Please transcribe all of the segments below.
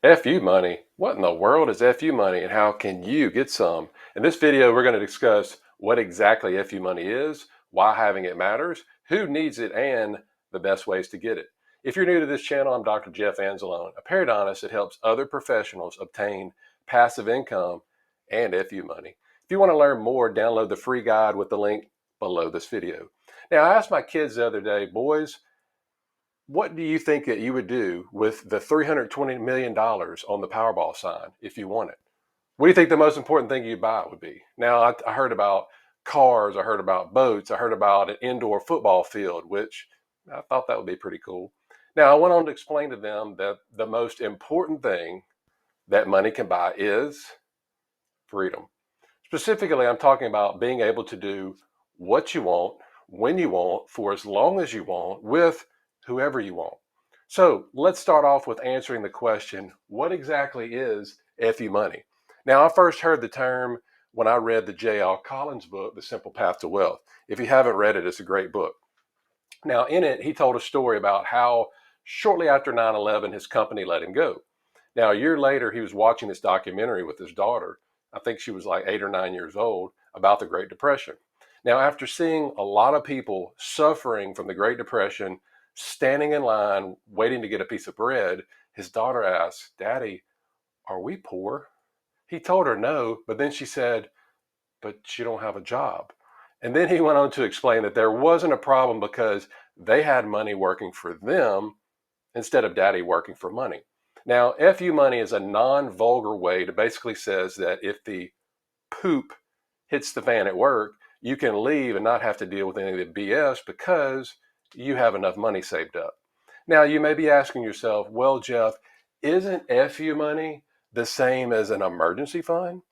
FU money? What in the world is FU money and how can you get some? In this video, we're going to discuss what exactly FU money is, why having it matters, who needs it, and the best ways to get it. If you're new to this channel, I'm Dr. Jeff Anzalone, a periodontist that helps other professionals obtain passive income and FU money. If you want to learn more, download the free guide with the link below this video. Now, I asked my kids the other day, boys, what do you think that you would do with the $320 million on the Powerball sign if you won it? What do you think the most important thing you'd buy would be? Now, I heard about cars, I heard about boats, I heard about an indoor football field, which I thought that would be pretty cool. Now, I went on to explain to them that the most important thing that money can buy is freedom. Specifically, I'm talking about being able to do what you want, when you want, for as long as you want, with whoever you want. So let's start off with answering the question, what exactly is FU money? Now, I first heard the term when I read the J.L. Collins book, The Simple Path to Wealth. If you haven't read it, it's a great book. Now, in it, he told a story about how shortly after 9/11, his company let him go. Now, a year later, he was watching this documentary with his daughter. I think she was like 8 or 9 years old, about the Great Depression. Now, after seeing a lot of people suffering from the Great Depression, standing in line, waiting to get a piece of bread, his daughter asked, "Daddy, are we poor?" He told her no, but then she said, "But you don't have a job." And then he went on to explain that there wasn't a problem because they had money working for them instead of daddy working for money. Now, FU money is a non-vulgar way to basically says that if the poop hits the fan at work, you can leave and not have to deal with any of the BS because you have enough money saved up. Now, you may be asking yourself, well, Jeff, isn't FU money the same as an emergency fund?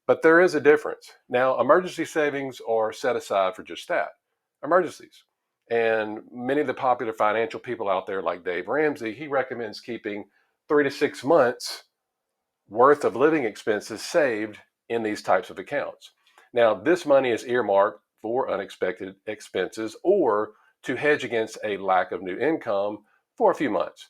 But there is a difference. Now, emergency savings are set aside for just that, emergencies. And many of the popular financial people out there, like Dave Ramsey, he recommends keeping 3 to 6 months worth of living expenses saved in these types of accounts. Now, this money is earmarked for unexpected expenses or to hedge against a lack of new income for a few months.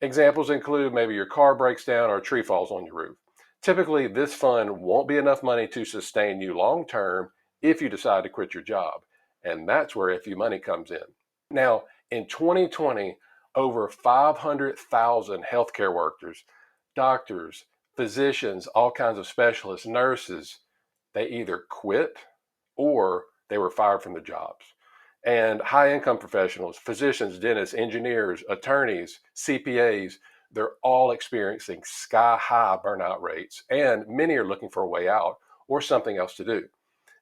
Examples include maybe your car breaks down or a tree falls on your roof. Typically, this fund won't be enough money to sustain you long term if you decide to quit your job. And that's where FU money comes in. Now, in 2020, over 500,000 healthcare workers, doctors, physicians, all kinds of specialists, nurses, they either quit or they were fired from their jobs. And high income professionals, physicians, dentists, engineers, attorneys, CPAs, they're all experiencing sky high burnout rates, and many are looking for a way out or something else to do.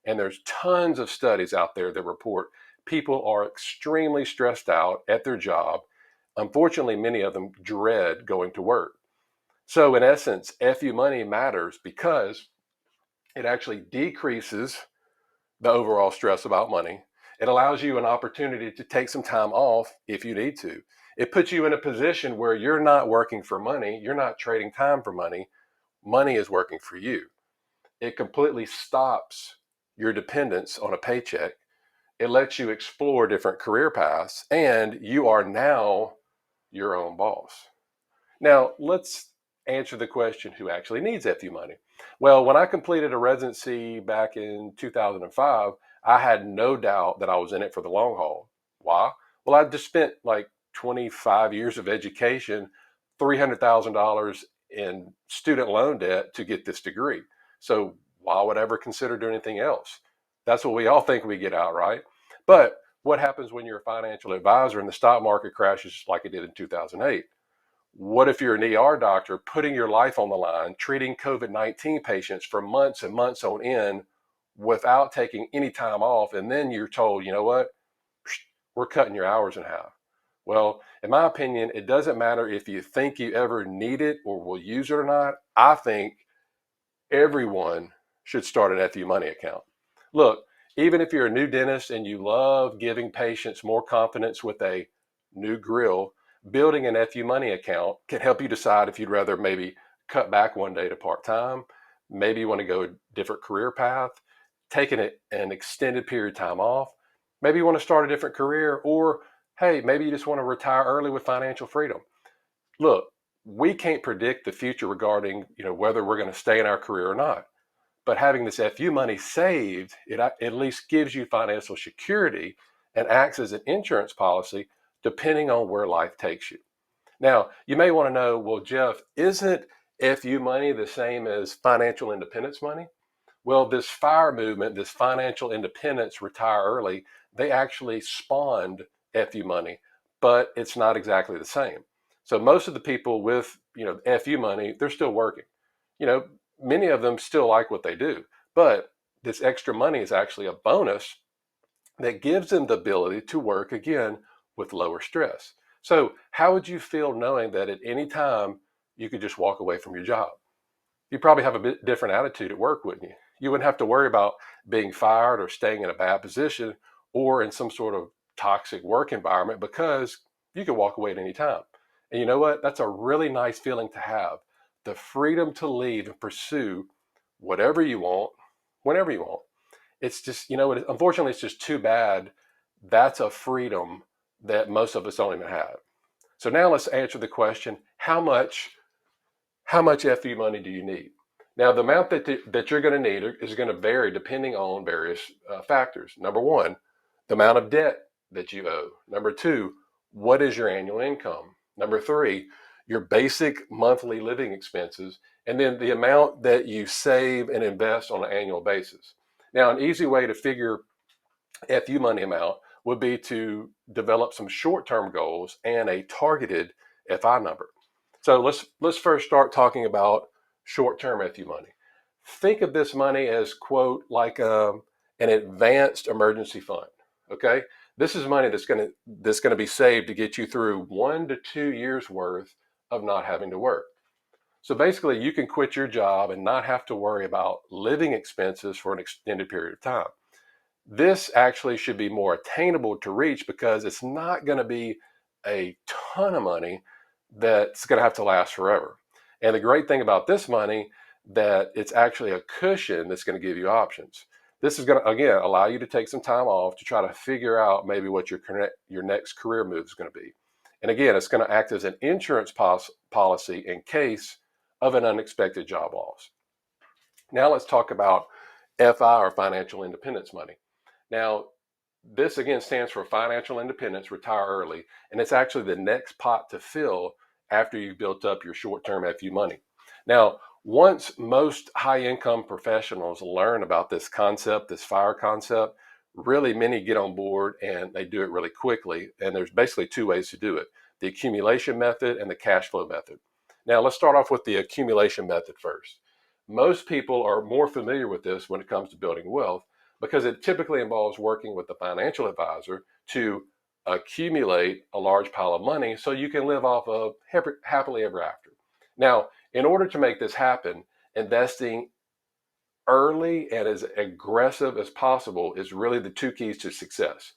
And there's tons of studies out there that report people are extremely stressed out at their job. Unfortunately, many of them dread going to work. So, in essence, FU money matters because it actually decreases the overall stress about money. It allows you an opportunity to take some time off if you need to. It puts you in a position where you're not working for money, you're not trading time for money. Money is working for you. It completely stops your dependence on a paycheck. It lets you explore different career paths, and you are now your own boss. Now, let's answer the question, who actually needs FU money? Well, when I completed a residency back in 2005, I had no doubt that I was in it for the long haul. Why? Well, I just spent like 25 years of education, $300,000 in student loan debt to get this degree. So why would I ever consider doing anything else? That's what we all think we get out, right? But what happens when you're a financial advisor and the stock market crashes like it did in 2008? What if you're an ER doctor putting your life on the line, treating COVID-19 patients for months and months on end without taking any time off, and then you're told, you know what, we're cutting your hours in half? Well, in my opinion, it doesn't matter if you think you ever need it or will use it or not. I think everyone should start an FU money account. Look, even if you're a new dentist and you love giving patients more confidence with a new grill, building an FU money account can help you decide if you'd rather maybe cut back one day to part-time, maybe you want to go a different career path, taking an extended period of time off, maybe you want to start a different career, or hey, maybe you just want to retire early with financial freedom. Look, we can't predict the future regarding, whether we're going to stay in our career or not. But having this FU money saved, it at least gives you financial security and acts as an insurance policy depending on where life takes you. Now, you may want to know, well, Jeff, isn't FU money the same as financial independence money? Well, this FIRE movement, this financial independence, retire early, they actually spawned FU money, but it's not exactly the same. So most of the people with, FU money, they're still working. You know, Many of them still like what they do, but this extra money is actually a bonus that gives them the ability to work again with lower stress. So, how would you feel knowing that at any time you could just walk away from your job? You probably have a bit different attitude at work, wouldn't you? You wouldn't have to worry about being fired or staying in a bad position or in some sort of toxic work environment because you can walk away at any time. And you know what? That's a really nice feeling to have, the freedom to leave and pursue whatever you want, whenever you want. It's just, unfortunately, it's just too bad. That's a freedom that most of us don't even have. So now let's answer the question, how much FU money do you need? Now, the amount that you're going to need is going to vary depending on various factors. Number one, the amount of debt that you owe. Number two, what is your annual income? Number three, your basic monthly living expenses, and then the amount that you save and invest on an annual basis. Now, an easy way to figure FU money amount would be to develop some short-term goals and a targeted FI number. So let's first start talking about short-term FU money. Think of this money as, quote, like an advanced emergency fund. Okay, this is money that's gonna be saved to get you through 1 to 2 years worth of not having to work. So basically, you can quit your job and not have to worry about living expenses for an extended period of time. This actually should be more attainable to reach because it's not going to be a ton of money that's going to have to last forever. And the great thing about this money, that it's actually a cushion that's going to give you options. This is going to, again, allow you to take some time off to try to figure out maybe what your next career move is going to be. And again, it's going to act as an insurance policy in case of an unexpected job loss. Now let's talk about FI, or financial independence money. Now, this again stands for financial independence, retire early, and it's actually the next pot to fill after you've built up your short-term FU money. Now, once most high-income professionals learn about this concept, this FIRE concept, really many get on board and they do it really quickly. And there's basically two ways to do it: the accumulation method and the cash flow method. Now, let's start off with the accumulation method first. Most people are more familiar with this when it comes to building wealth because it typically involves working with a financial advisor to accumulate a large pile of money so you can live off of happily ever after. Now, in order to make this happen, investing early and as aggressive as possible is really the two keys to success.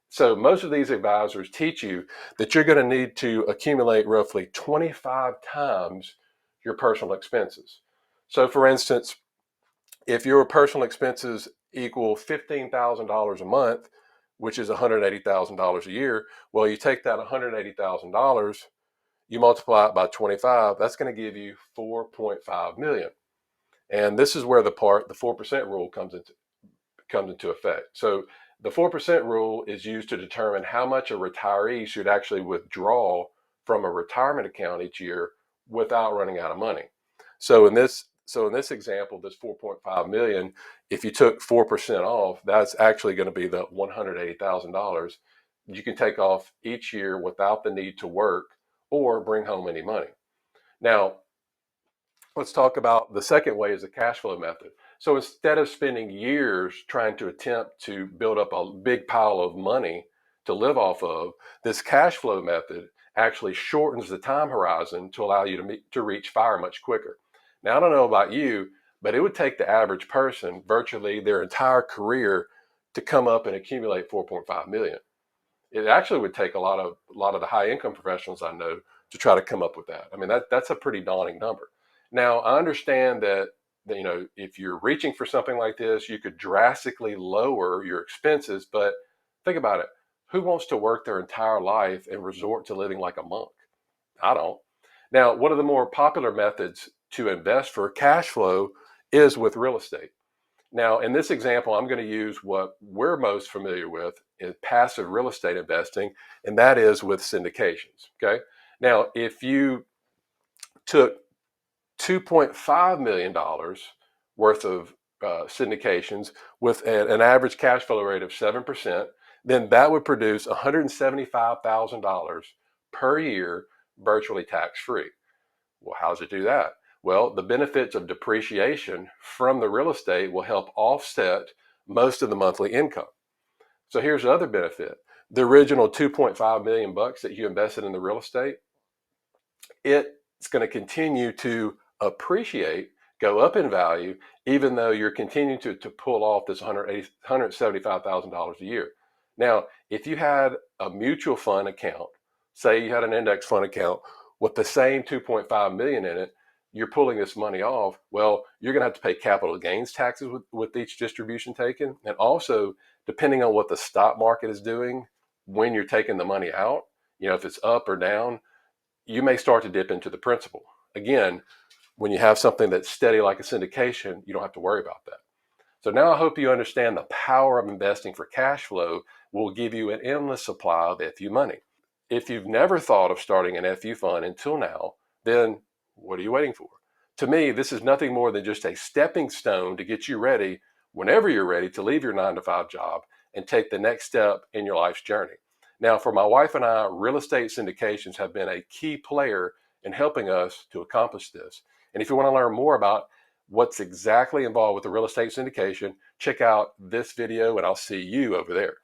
So most of these advisors teach you that you're going to need to accumulate roughly 25 times your personal expenses. So for instance, if your personal expenses equal $15,000 a month, which is $180,000 a year, well, you take that $180,000, you multiply it by 25, that's going to give you 4.5 million. And this is where the 4% rule comes into effect. So the 4% rule is used to determine how much a retiree should actually withdraw from a retirement account each year without running out of money. So in this example, this 4.5 million, if you took 4% off, that's actually going to be the $180,000 you can take off each year without the need to work or bring home any money. Now, let's talk about the second way, is the cash flow method. So instead of spending years trying to attempt to build up a big pile of money to live off of, this cash flow method actually shortens the time horizon to allow you to reach FIRE much quicker. Now, I don't know about you, but it would take the average person virtually their entire career to come up and accumulate 4.5 million. It actually would take a lot of the high income professionals I know to try to come up with that. I mean, that's a pretty daunting number. Now, I understand that if you're reaching for something like this, you could drastically lower your expenses, but think about it. Who wants to work their entire life and resort to living like a monk? I don't. Now, one of the more popular methods to invest for cash flow is with real estate. Now, in this example, I'm going to use what we're most familiar with in passive real estate investing, and that is with syndications. Okay. Now, if you took $2.5 million worth of syndications with an average cash flow rate of 7%, then that would produce $175,000 per year, virtually tax free. Well, how does it do that? Well, the benefits of depreciation from the real estate will help offset most of the monthly income. So here's the other benefit. The original 2.5 million bucks that you invested in the real estate, it's going to continue to appreciate, go up in value, even though you're continuing to pull off this $175,000 a year. Now, if you had a mutual fund account, say you had an index fund account with the same 2.5 million in it, you're pulling this money off. Well, you're going to have to pay capital gains taxes with each distribution taken. And also, depending on what the stock market is doing when you're taking the money out, if it's up or down, you may start to dip into the principal. Again, when you have something that's steady like a syndication, you don't have to worry about that. So now I hope you understand the power of investing for cash flow will give you an endless supply of FU money. If you've never thought of starting an FU fund until now, then what are you waiting for? To me, this is nothing more than just a stepping stone to get you ready whenever you're ready to leave your 9-to-5 job and take the next step in your life's journey. Now, for my wife and I, real estate syndications have been a key player in helping us to accomplish this. And if you want to learn more about what's exactly involved with the real estate syndication, check out this video and I'll see you over there.